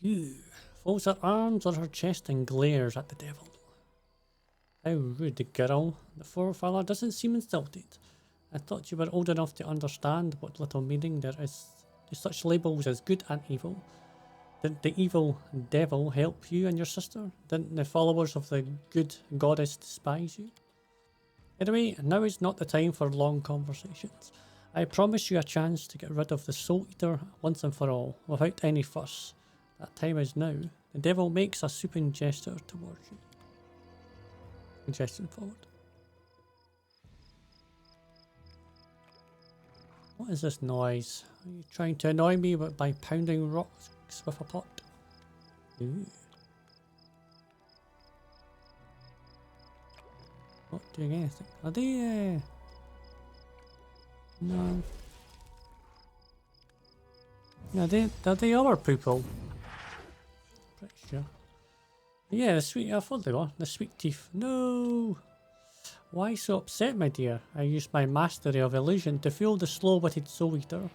You folds her arms on her chest and glares at the devil. How rude, girl. The forefather doesn't seem insulted. I thought you were old enough to understand what little meaning there is to such labels as good and evil. Did the evil devil help you and your sister? Didn't the followers of the good goddess despise you? Anyway, now is not the time for long conversations. I promise you a chance to get rid of the Soul Eater once and for all, without any fuss. That time is now. The devil makes a supine gesture towards you. Suggestion forward. What is this noise? Are you trying to annoy me by pounding rocks with a pot? Ooh. Not doing anything. Are they no. No, are they other people? Pretty sure. Yeah, the sweet, I thought they were. The sweet teeth. No! Why so upset, my dear? I used my mastery of illusion to fool the slow-witted Soul Eater.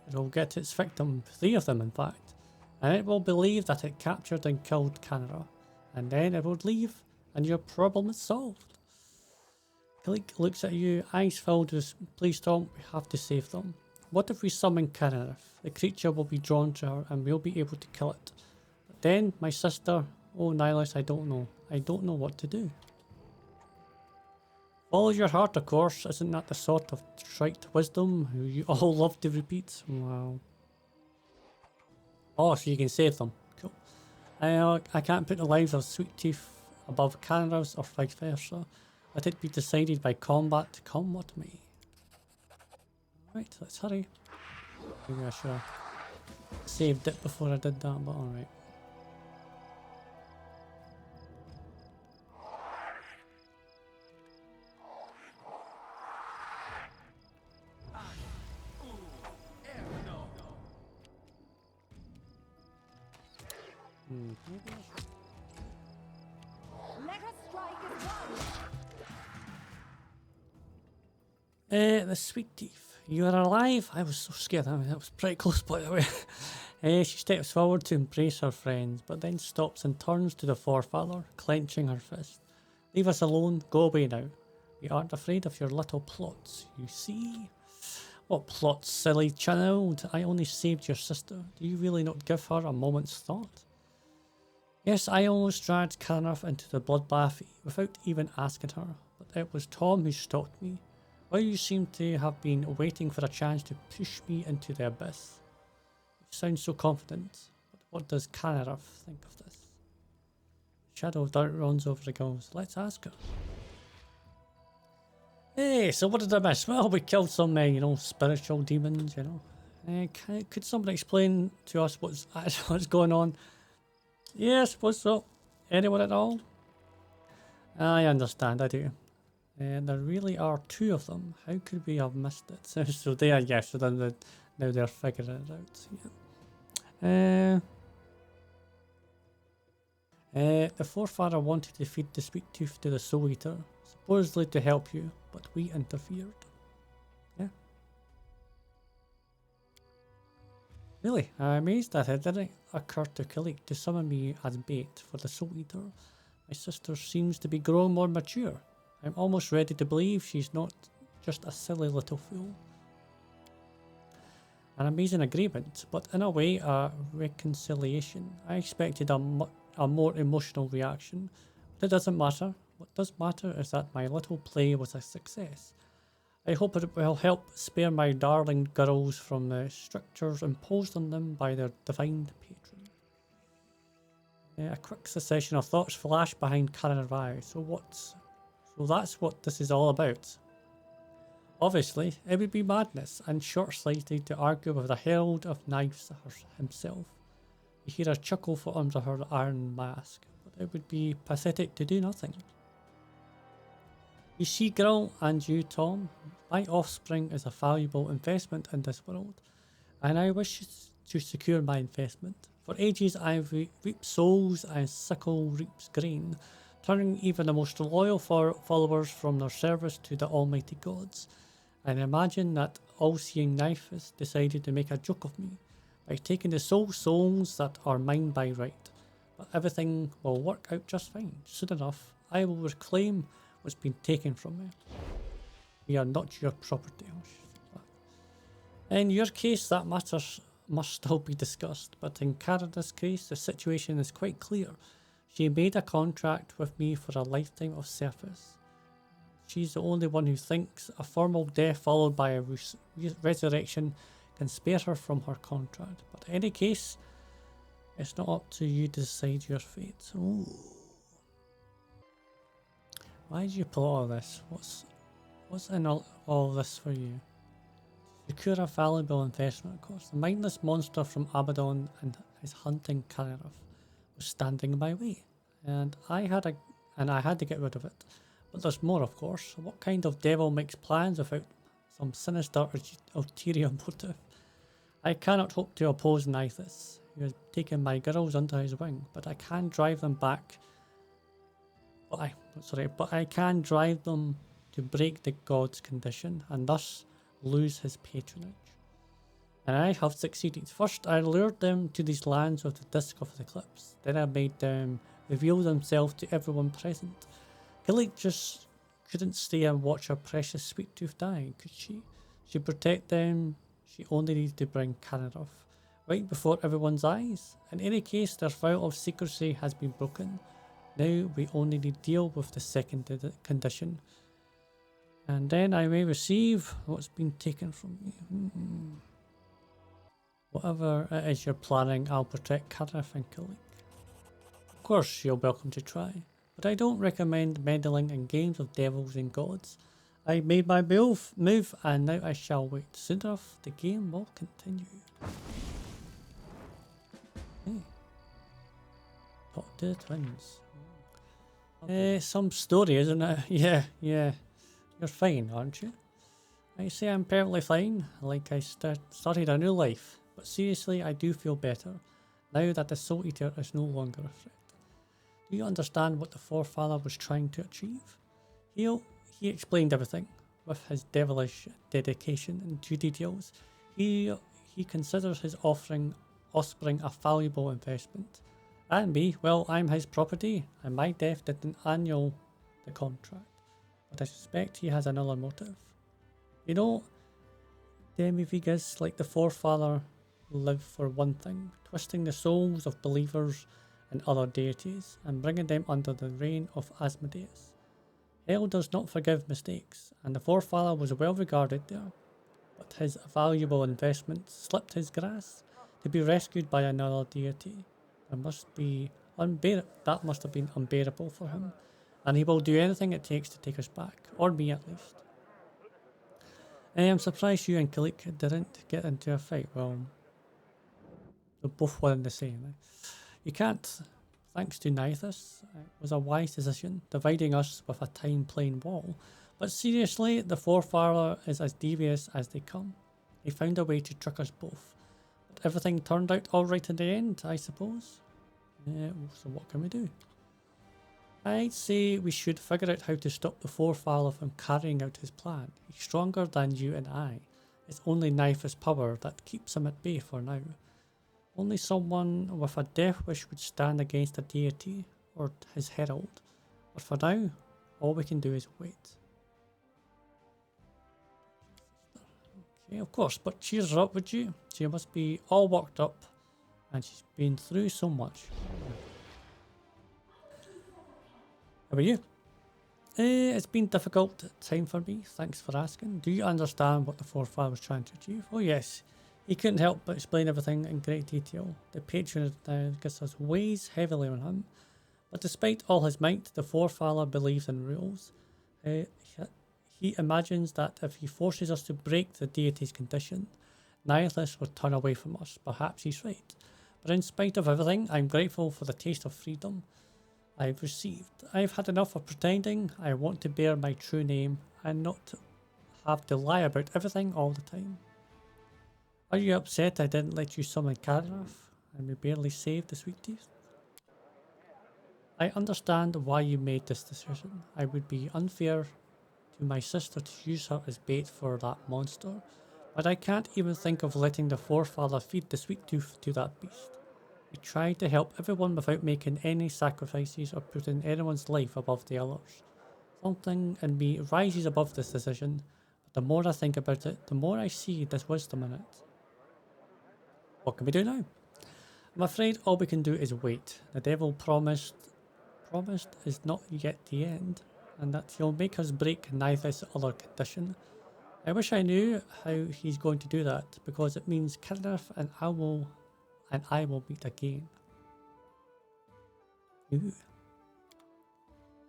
It will get its victim, 3 of them in fact, and it will believe that it captured and killed Canara, and then it will leave, and your problem is solved. Kalik looks at you, eyes filled with, please Tom, we have to save them. What if we summon Canara? The creature will be drawn to her, and we'll be able to kill it. But then, my sister, oh Nihilus, I don't know. I don't know what to do. Follow your heart, of course. Isn't that the sort of trite wisdom you all love to repeat? Wow. Oh, so you can save them. Cool. I can't put the lives of Sweet Teeth above Canara's or vice versa. Let it be decided by combat, come what may. Right, let's hurry. Maybe I should have saved it before I did that, but alright. The Sweet Teeth. You are alive? I was so scared. I mean, that was pretty close, by the way. She steps forward to embrace her friends, but then stops and turns to the forefather, clenching her fist. Leave us alone. Go away now. We aren't afraid of your little plots, you see? What plots, silly child? I only saved your sister. Do you really not give her a moment's thought? Yes, I almost dragged Canara into the bloodbath without even asking her, but it was Tom who stopped me. Well, you seem to have been waiting for a chance to push me into the abyss. You sound so confident, but what does Canara think of this? Shadow of doubt runs over the girls. Let's ask her. Hey, so what did I miss? Well, we killed some, spiritual demons, could somebody explain to us what's going on? Yes, what's up? Anyone at all? I understand, I do. And there really are 2 of them. How could we have missed it? So they are, yes, so then now they're figuring it out. Yeah. The forefather wanted to feed the Sweet Tooth to the Soul Eater, supposedly to help you, but we interfered. Yeah. Really, I'm amazed that it didn't occur to Kalik to summon me as bait for the Soul Eater. My sister seems to be growing more mature. I'm almost ready to believe she's not just a silly little fool. An amazing agreement, but in a way a reconciliation. I expected a more emotional reaction, but it doesn't matter. What does matter is that my little play was a success. I hope it will help spare my darling girls from the strictures imposed on them by their divine patron. A quick succession of thoughts flash behind Canara's eyes. So that's what this is all about. Obviously, it would be madness and short-sighted to argue with the herald of knives himself. You hear a chuckle from under her iron mask, but it would be pathetic to do nothing. You see, girl, and you, Tom, my offspring is a valuable investment in this world, and I wish to secure my investment. For ages I've reaped souls and sickle reaps grain, turning even the most loyal followers from their service to the almighty gods. And imagine that all-seeing knife has decided to make a joke of me, by taking the souls that are mine by right. But everything will work out just fine. Soon enough, I will reclaim what's been taken from me. We are not your property. In your case, that matter must still be discussed, but in Carida's case, the situation is quite clear. She made a contract with me for a lifetime of service. She's the only one who thinks a formal death followed by a resurrection can spare her from her contract. But in any case, it's not up to you to decide your fate. Ooh. Why did you pull all this? What's in all this for you? Secure a valuable investment, of course. The mindless monster from Abaddon and his hunting Karinath was standing in my way, and I had to get rid of it. But there's more, of course. What kind of devil makes plans without some sinister ulterior motive? I cannot hope to oppose Nithis, who has taken my girls under his wing, but I can drive them back. But I can drive them to break the god's condition and thus lose his patronage. And I have succeeded. First, I lured them to these lands with the Disc of the Eclipse. Then I made them reveal themselves to everyone present. Kalik just couldn't stay and watch her precious sweet tooth die, could she? To protect them, she only needed to bring Karinath right before everyone's eyes. In any case, their vow of secrecy has been broken. Now we only need to deal with the second condition. And then I may receive what's been taken from me. Whatever it is you're planning, I'll protect Karinath and Kalik. Of course, you're welcome to try, but I don't recommend meddling in games of devils and gods. I made my move and now I shall wait. Soon enough, the game will continue. Hey. Talk to the twins. Some story, isn't it? Yeah. You're fine, aren't you? I say I'm perfectly fine, like I started a new life. But seriously, I do feel better, now that the Soul Eater is no longer a threat. Do you understand what the Forefather was trying to achieve? He explained everything, with his devilish dedication and due details. He considers his offspring a valuable investment. And me, well, I'm his property, and my death didn't annul the contract. But I suspect he has another motive. You know, demivigas like the Forefather live for one thing, twisting the souls of believers and other deities and bringing them under the reign of Asmodeus. Hell does not forgive mistakes, and the Forefather was well regarded there, but his valuable investment slipped his grasp to be rescued by another deity. That must have been unbearable for him, and he will do anything it takes to take us back, or me at least. I'm surprised you and Kalik didn't get into a fight. Well, they're both one and the same. You can't, thanks to Nithis. It was a wise decision, dividing us with a time-playing wall. But seriously, the Forefather is as devious as they come. He found a way to trick us both. But everything turned out alright in the end, I suppose. So what can we do? I'd say we should figure out how to stop the Forefather from carrying out his plan. He's stronger than you and I. It's only Nithis' power that keeps him at bay for now. Only someone with a death wish would stand against a deity or his herald. But for now, all we can do is wait. Okay, of course, but cheers her up, would you? She must be all worked up, and she's been through so much. How about you? It's been a difficult time for me, thanks for asking. Do you understand what the Forefather was trying to achieve? Oh yes, he couldn't help but explain everything in great detail. The patronage weighs heavily on him, but despite all his might, the Forefather believes in rules. He imagines that if he forces us to break the deity's condition, Nihilus will turn away from us. Perhaps he's right. But in spite of everything, I'm grateful for the taste of freedom I've received. I've had enough of pretending. I want to bear my true name and not have to lie about everything all the time. Are you upset I didn't let you summon Karinath and we barely saved the sweet teeth? I understand why you made this decision. I would be unfair to my sister to use her as bait for that monster, But I can't even think of letting the forefather feed the sweet tooth to that beast. We tried to help everyone without making any sacrifices or putting anyone's life above the others. Something in me rises above this decision, but the more I think about it, the more I see there's wisdom in it. What can we do now? I'm afraid all we can do is wait. The devil promised is not yet the end, and that he'll make us break neither's other condition. I wish I knew how he's going to do that, because it means Kenneth and I will meet again. Ooh.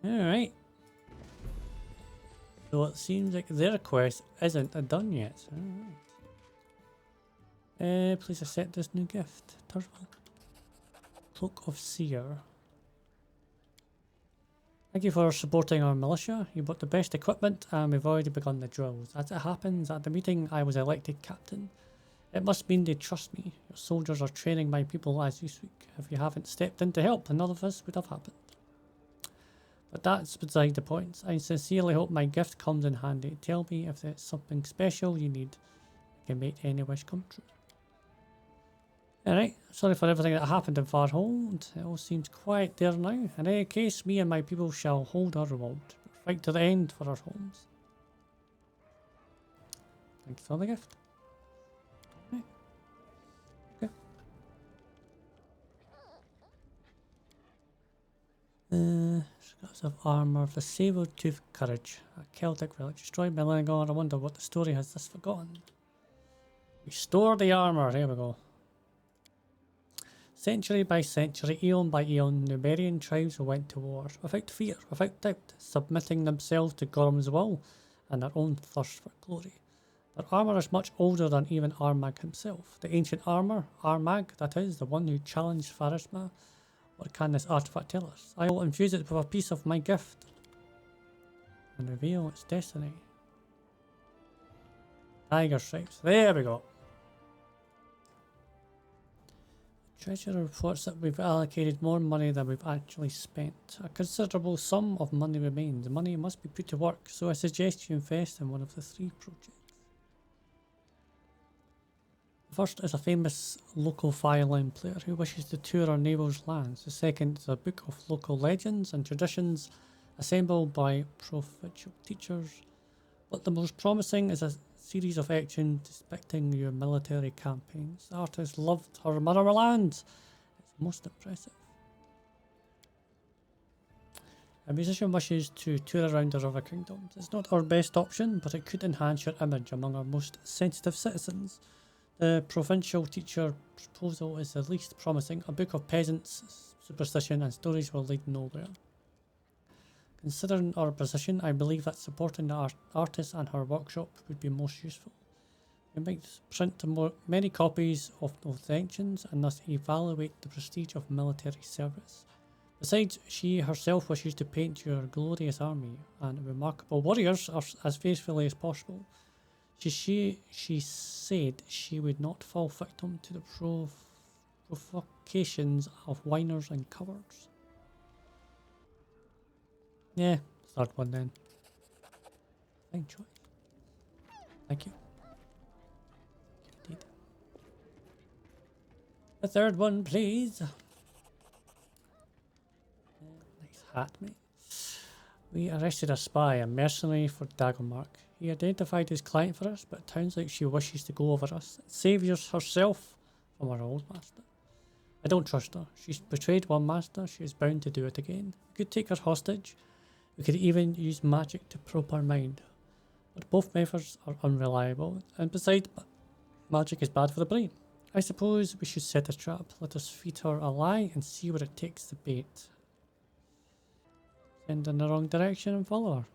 Alright. So it seems like their quest isn't done yet. Alright. Please accept this new gift. Tirval. Cloak of Seer. Thank you for supporting our militia. You bought the best equipment and we've already begun the drills. As it happens, at the meeting I was elected captain. It must mean they trust me. Your soldiers are training my people as you speak. If you haven't stepped in to help, none of this would have happened. But that's beside the point. I sincerely hope my gift comes in handy. Tell me if there's something special you need. I can make any wish come true. Alright, sorry for everything that happened in Farhold. It all seems quiet there now. In any case, me and my people shall hold our reward. Fight to the end for our homes. Thank you for the gift. Right. Okay. Scraps of armour, the saber-tooth courage, a Celtic relic destroyed by Linxia. I wonder what the story has this forgotten. Restore the armour, here we go. Century by century, eon by eon, Numerian tribes went to war, without fear, without doubt, submitting themselves to Gorm's will and their own thirst for glory. Their armour is much older than even Armag himself. The ancient armour, Armag, that is, the one who challenged Pharisma. What can this artifact tell us? I will infuse it with a piece of my gift and reveal its destiny. Tiger stripes, there we go. Treasurer reports that we've allocated more money than we've actually spent. A considerable sum of money remains. The money must be put to work, so I suggest you invest in one of the 3 projects. The first is a famous local violin player who wishes to tour our neighbours' lands. The second is a book of local legends and traditions assembled by provincial teachers. But the most promising is a series of etchings depicting your military campaigns. The artist loved her motherland. It's most impressive. A musician wishes to tour around the River Kingdoms. It's not our best option, but it could enhance your image among our most sensitive citizens. The provincial teacher proposal is the least promising. A book of peasants, superstition and stories will lead nowhere. Considering our position, I believe that supporting the artist and her workshop would be most useful. We might print many copies of those etchings and thus evaluate the prestige of military service. Besides, she herself wishes to paint your glorious army and remarkable warriors as faithfully as possible. She said she would not fall victim to the provocations of whiners and cowards. Yeah, third one then. Fine choice. Thank you. Indeed. The third one, please. Nice hat, mate. We arrested a spy, a mercenary for Daggermark. He identified his client for us, but it sounds like she wishes to go over us and save herself from her old master. I don't trust her. She's betrayed one master, she is bound to do it again. We could take her hostage. We could even use magic to probe her mind. But both methods are unreliable, and besides, magic is bad for the brain. I suppose we should set a trap. Let us feed her a lie and see where it takes the bait. Send in the wrong direction and follow her.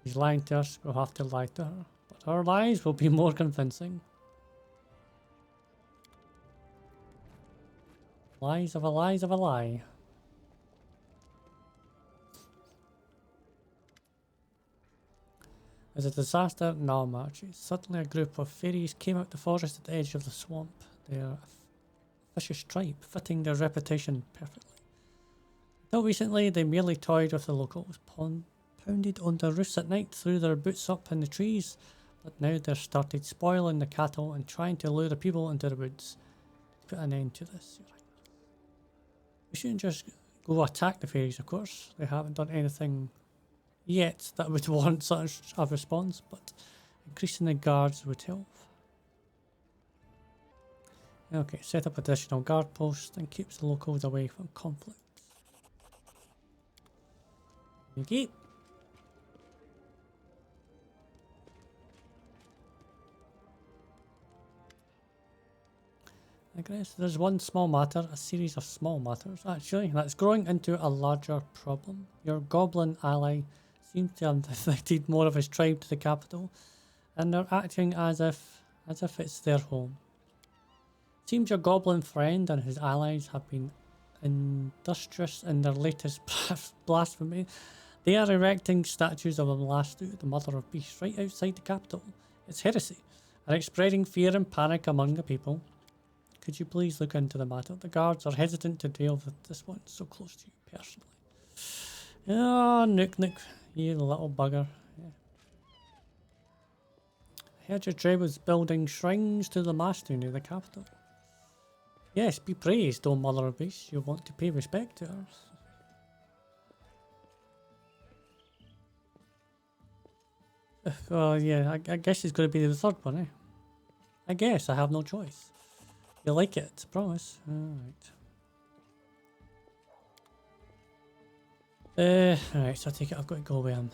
She's lying to us, we'll have to lie to her. But our lies will be more convincing. Lies of a lies of a lie. As a disaster? No, Margie. Suddenly a group of fairies came out the forest at the edge of the swamp. They are a vicious tribe, fitting their reputation perfectly. Until recently, they merely toyed with the locals, pounded on the roofs at night, threw their boots up in the trees, but now they're started spoiling the cattle and trying to lure the people into the woods. Put an end to this. We shouldn't just go attack the fairies, of course. They haven't done anything yet that would warrant such a response, but increasing the guards would help. Okay, set up additional guard posts and keeps the locals away from conflict. Okay. I guess there's one small matter, a series of small matters actually, that's growing into a larger problem. Your goblin ally seems to have defected more of his tribe to the capital, and they're acting as if it's their home. Seems your goblin friend and his allies have been industrious in their latest blasphemy. They are erecting statues of Lamlastu, the mother of beasts, right outside the capital. It's heresy, and it's spreading fear and panic among the people. Could you please look into the matter? The guards are hesitant to deal with this one so close to you personally. Oh, Nok Nok, you little bugger. Yeah. I heard your tribe was building shrines to the master near the capital. Yes, be praised, O mother of beasts. You want to pay respect to her. Well, yeah, I guess it's going to be the third one, eh? I guess I have no choice. You like it, promise. Alright. Alright, so I take it I've got to go with him.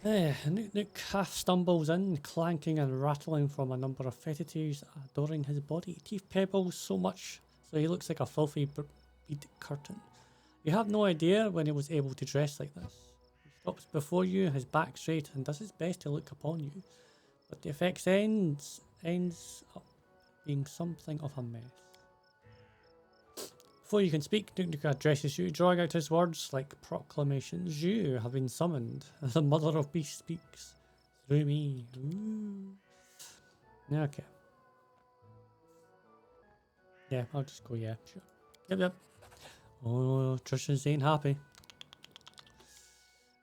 Nok Nok half stumbles in, clanking and rattling from a number of fetishes adoring his body. Teeth pebbles so much so he looks like a filthy bead curtain. You have no idea when he was able to dress like this. He stops before you, his back straight, and does his best to look upon you. But the effect ends up being something of a mess. Before you can speak, Nok Nok addresses you, drawing out his words like proclamations. You have been summoned. The mother of beasts speaks through me. Ooh. Okay. Yeah, I'll just go, yeah, sure. Yep. Oh, Trishans ain't happy.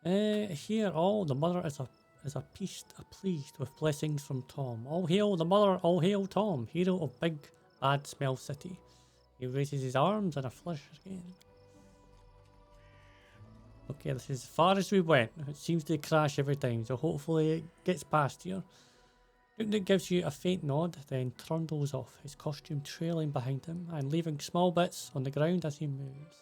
Here, the mother is pleased with blessings from Thom. All hail the mother, all hail Thom, hero of big bad smell city. He raises his arms and a flush again. Okay, this is as far as we went. It seems to crash every time, so hopefully it gets past here. Nok Nok gives you a faint nod, then trundles off, his costume trailing behind him and leaving small bits on the ground as he moves.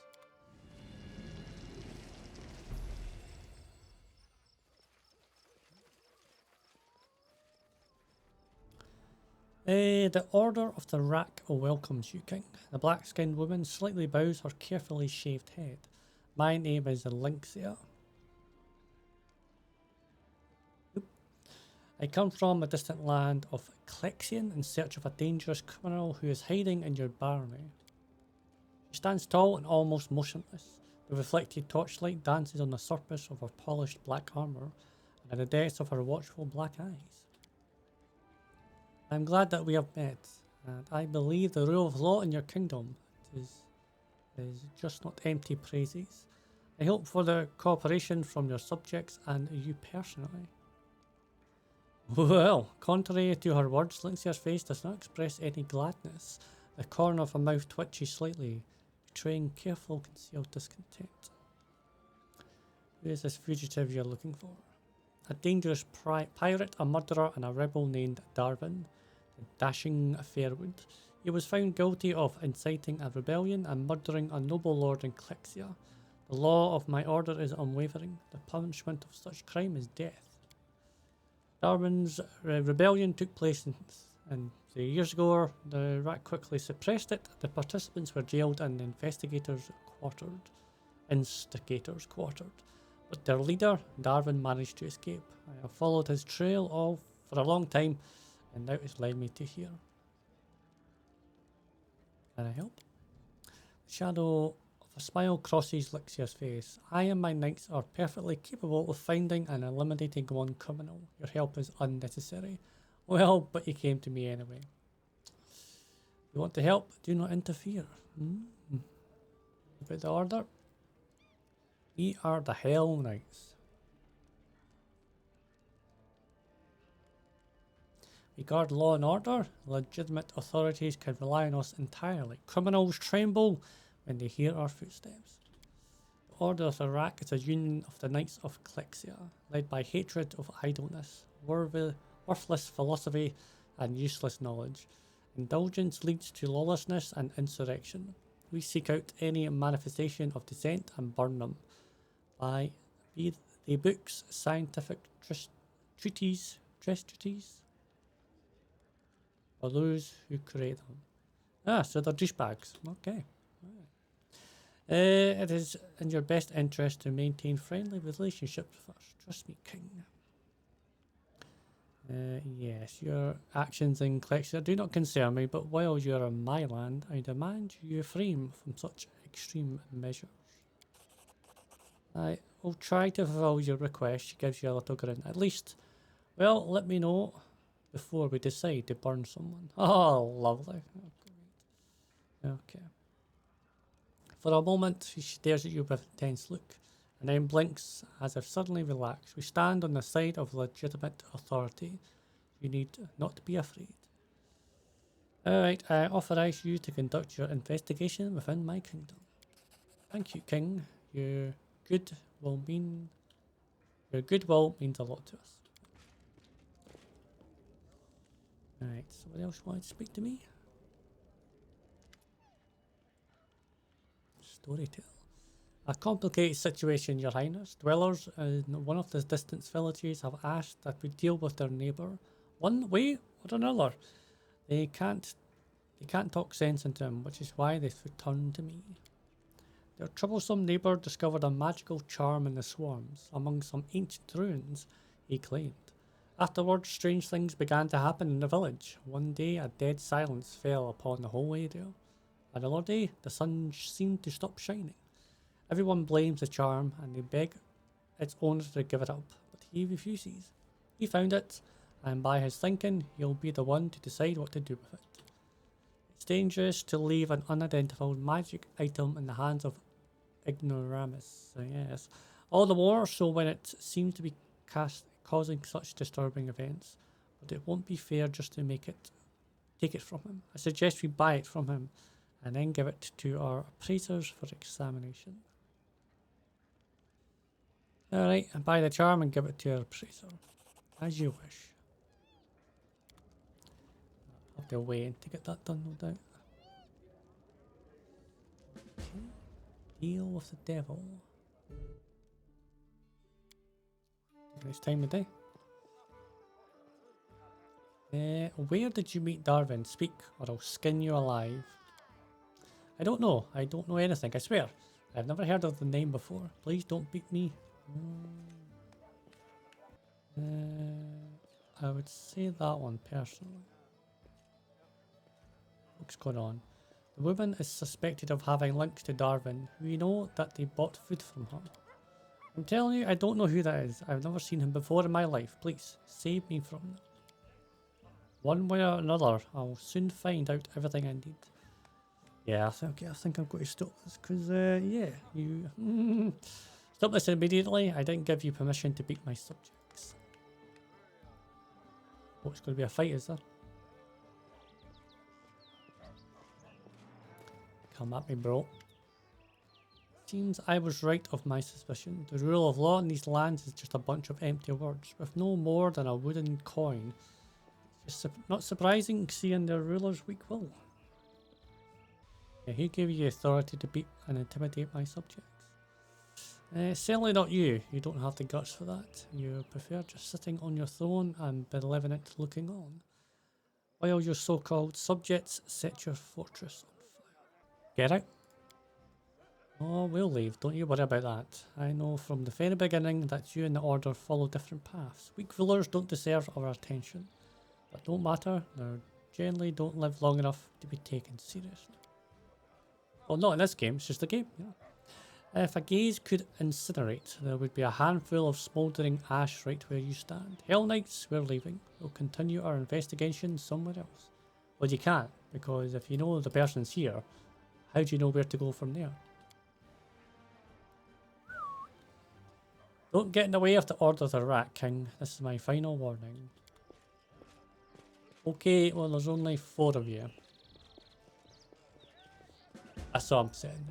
The Order of the Rack welcomes you, King. The black-skinned woman slightly bows her carefully shaved head. My name is Linxia. I come from a distant land of Klexian in search of a dangerous criminal who is hiding in your barony. She stands tall and almost motionless. The reflected torchlight dances on the surface of her polished black armour and in the depths of her watchful black eyes. I'm glad that we have met, and I believe the rule of law in your kingdom is just not empty praises. I hope for the cooperation from your subjects and you personally. Well, contrary to her words, Linxia's face does not express any gladness. The corner of her mouth twitches slightly, betraying careful concealed discontent. Who is this fugitive you're looking for? A dangerous pirate, a murderer, and a rebel named Darwin, the dashing Fairwood. He was found guilty of inciting a rebellion and murdering a noble lord in Klexia. The law of my order is unwavering. The punishment of such crime is death. Darwin's rebellion took place in 3 years ago. The rat quickly suppressed it. The participants were jailed and the instigators quartered. But their leader, Darwin, managed to escape. I have followed his trail for a long time, and now it's led me to here. Can I help? The shadow of a smile crosses Lixia's face. I and my knights are perfectly capable of finding and eliminating one criminal. Your help is unnecessary. Well, but you came to me anyway. If you want to help, do not interfere. about the order. We are the Hell Knights. We guard law and order. Legitimate authorities can rely on us entirely. Criminals tremble when they hear our footsteps. The Order of Iraq is a union of the Knights of Linxia, led by hatred of idleness, worthless philosophy, and useless knowledge. Indulgence leads to lawlessness and insurrection. We seek out any manifestation of dissent and burn them. By be they books, scientific treatises, or those who create them. Ah, so they're douchebags. Okay. It is in your best interest to maintain friendly relationships first. Trust me, King. Yes, your actions in Glorian do not concern me, but while you are in my land, I demand you refrain from such extreme measures. I will try to fulfill your request. She gives you a little grin. At least, well, let me know before we decide to burn someone. Oh, lovely. Oh, great. Okay. For a moment, she stares at you with an intense look, and then blinks as if suddenly relaxed. We stand on the side of legitimate authority. You need not be afraid. Alright, I authorize you to conduct your investigation within my kingdom. Thank you, King. Your goodwill means a lot to us. Alright, somebody else want to speak to me? Storyteller. A complicated situation, Your Highness. Dwellers in one of the distant villages have asked that we deal with their neighbour one way or another. They can't talk sense into him, which is why they've returned to me. Their troublesome neighbour discovered a magical charm in the swarms among some ancient ruins, he claimed. Afterwards, strange things began to happen in the village. One day, a dead silence fell upon the whole area. Another day, the sun seemed to stop shining. Everyone blames the charm and they beg its owner to give it up, but he refuses. He found it, and by his thinking, he'll be the one to decide what to do with it. It's dangerous to leave an unidentified magic item in the hands of ignoramus, yes. All the more so when it seems to be causing such disturbing events, but it won't be fair just to take it from him. I suggest we buy it from him and then give it to our appraisers for examination. Alright, buy the charm and give it to your appraiser. As you wish. I'll have to wait to get that done, no doubt. Okay. Deal with the devil. It's time of day. Where did you meet Darwin? Speak, or I'll skin you alive. I don't know. I don't know anything, I swear. I've never heard of the name before. Please don't beat me. I would say that one personally. What's going on? The woman is suspected of having links to Darwin. We know that they bought food from her. I'm telling you, I don't know who that is. I've never seen him before in my life. Please, save me from them. One way or another, I'll soon find out everything I need. Yeah, I think I'm going to stop this because, yeah, you... Stop this immediately. I didn't give you permission to beat my subjects. Oh, it's going to be a fight, is there? Come at me, bro. Seems I was right of my suspicion. The rule of law in these lands is just a bunch of empty words, with no more than a wooden coin. It's just not surprising seeing their ruler's weak will. Yeah, who gave you authority to beat and intimidate my subjects? Certainly not you. You don't have the guts for that. You prefer just sitting on your throne and benevolent looking on, while your so-called subjects set your fortress on fire. Get out? Oh, we'll leave. Don't you worry about that. I know from the very beginning that you and the Order follow different paths. Weak rulers don't deserve our attention. But don't matter. They generally don't live long enough to be taken seriously. Well, not in this game. It's just a game. Yeah. If a gaze could incinerate, there would be a handful of smouldering ash right where you stand. Hell Knights, we're leaving. We'll continue our investigation somewhere else. Well, you can't, because if you know the person's here, how do you know where to go from there? Don't get in the way of the order of the Rat King. This is my final warning. Okay, well there's only 4 of you. That's all I'm saying.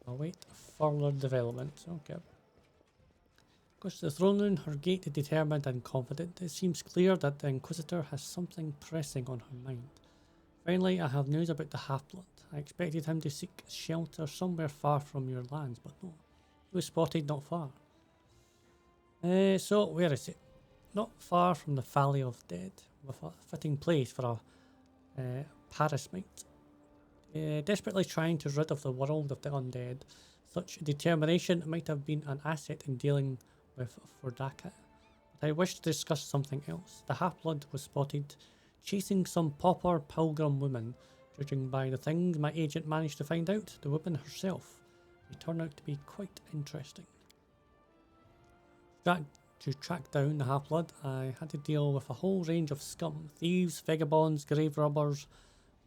Await further development. Okay. Goes to the throne room, her gait determined and confident. It seems clear that the Inquisitor has something pressing on her mind. Finally, I have news about the half-blood. I expected him to seek shelter somewhere far from your lands, but no. He was spotted not far. So, where is it? Not far from the Valley of Dead, with a fitting place for a parasmite. Desperately trying to rid of the world of the undead, such determination might have been an asset in dealing with Fordaka. But I wish to discuss something else. The half-blood was spotted chasing some pauper pilgrim woman. Judging by the things my agent managed to find out, the woman herself may turn out to be quite interesting. To track down the half-blood, I had to deal with a whole range of scum. Thieves, vagabonds, grave robbers.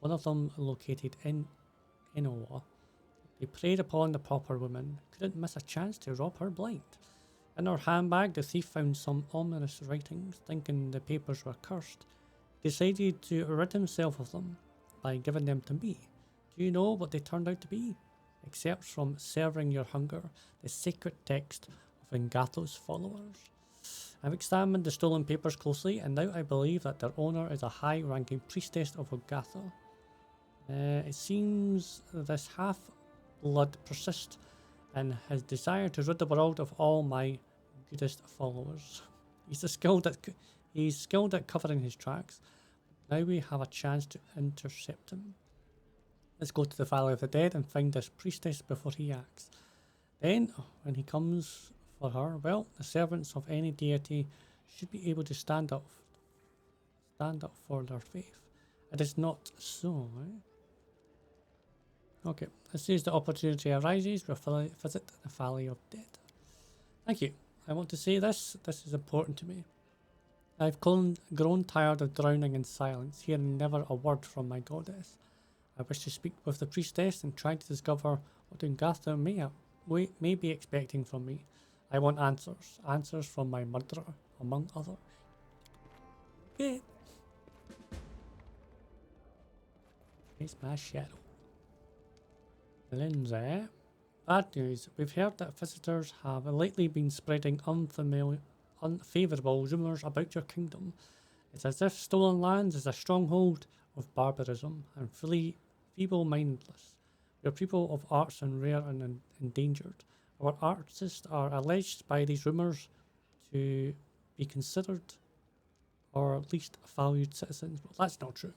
One of them located in Inowa. They preyed upon the pauper woman. Couldn't miss a chance to rob her blind. In her handbag, the thief found some ominous writings. Thinking the papers were cursed, he decided to rid himself of them by giving them to me. Do you know what they turned out to be? Excerpts from Serving Your Hunger, the sacred text of Ngatho's followers. I've examined the stolen papers closely, and now I believe that their owner is a high-ranking priestess of Ogatho. It seems this half-blood persists in his desire to rid the world of all my goodest followers. He's skilled at covering his tracks. Now we have a chance to intercept him. Let's go to the Valley of the Dead and find this priestess before he acts. Then, when he comes for her, well, the servants of any deity should be able to stand up for their faith. It is not so, eh? Okay, as soon as the opportunity arises, we'll visit the Valley of Dead. Thank you. I want to say this is important to me. I've grown tired of drowning in silence, hearing never a word from my goddess. I wish to speak with the priestess and try to discover what Ungatha may be expecting from me. I want answers from my murderer, among others. Okay. It's my shadow. Linzi. Bad news. We've heard that visitors have lately been spreading unfavourable rumours about your kingdom. It's as if Stolen Lands is a stronghold of barbarism and feeble-mindedness. We are people of arts and rare and endangered. Our artists are alleged by these rumours to be considered or at least valued citizens, but that's not true.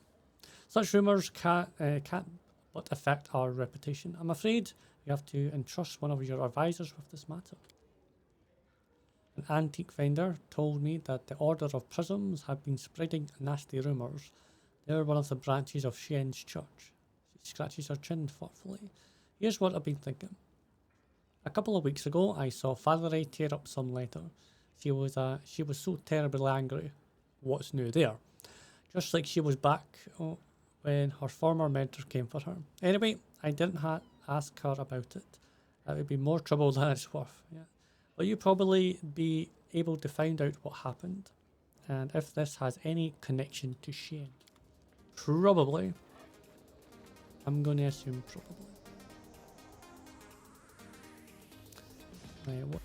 Such rumours can't but affect our reputation. I'm afraid you have to entrust one of your advisors with this matter. An antique vendor told me that the Order of Prisms have been spreading nasty rumours. They're one of the branches of Shen's church. She scratches her chin thoughtfully. Here's what I've been thinking. A couple of weeks ago, I saw Valerie tear up some letter. She was so terribly angry. What's new there? Just like she was back when her former mentor came for her. Anyway, I didn't ask her about it. That would be more trouble than it's worth. Yeah. But you probably be able to find out what happened and if this has any connection to Shane. Probably. I'm going to assume probably. What?